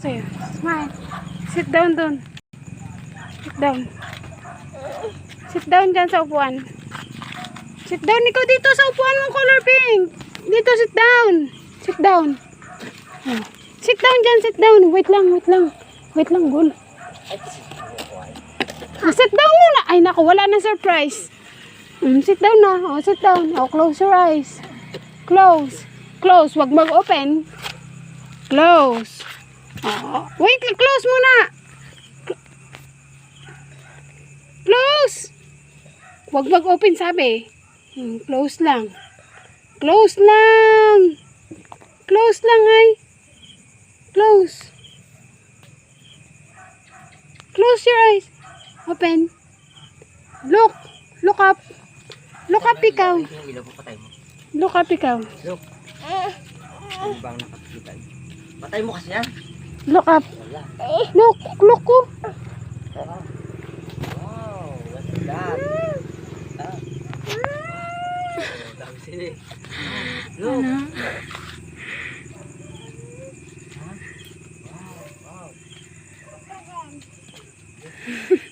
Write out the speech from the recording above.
Sa'yo. Smile. Sit down dun. Sit down. Sit down dyan sa upuan. Sit down. Ikaw dito sa upuan mo, color pink. Dito, sit down. Sit down. Oh. Sit down dyan, sit down. Wait lang, wait lang. Wait lang, gul. Sit down muna. Ay, naku, wala na surprise. Sit down na. Oh, sit down. Oh, close your eyes. Close. Close. Wag mag-open. Close. Oh, wait, close muna. Close. Wag mag-open sabi. Close lang. Close lang. Close lang ay. Close. Close your eyes. Open. Look. Look up. Look up ikaw. Look up ikaw. Look. Ano bang nakakita? Patay mo kasi yan. Look up. Look. Look ko. Wow. What's that? Dami sila. Look. Wow. Wow.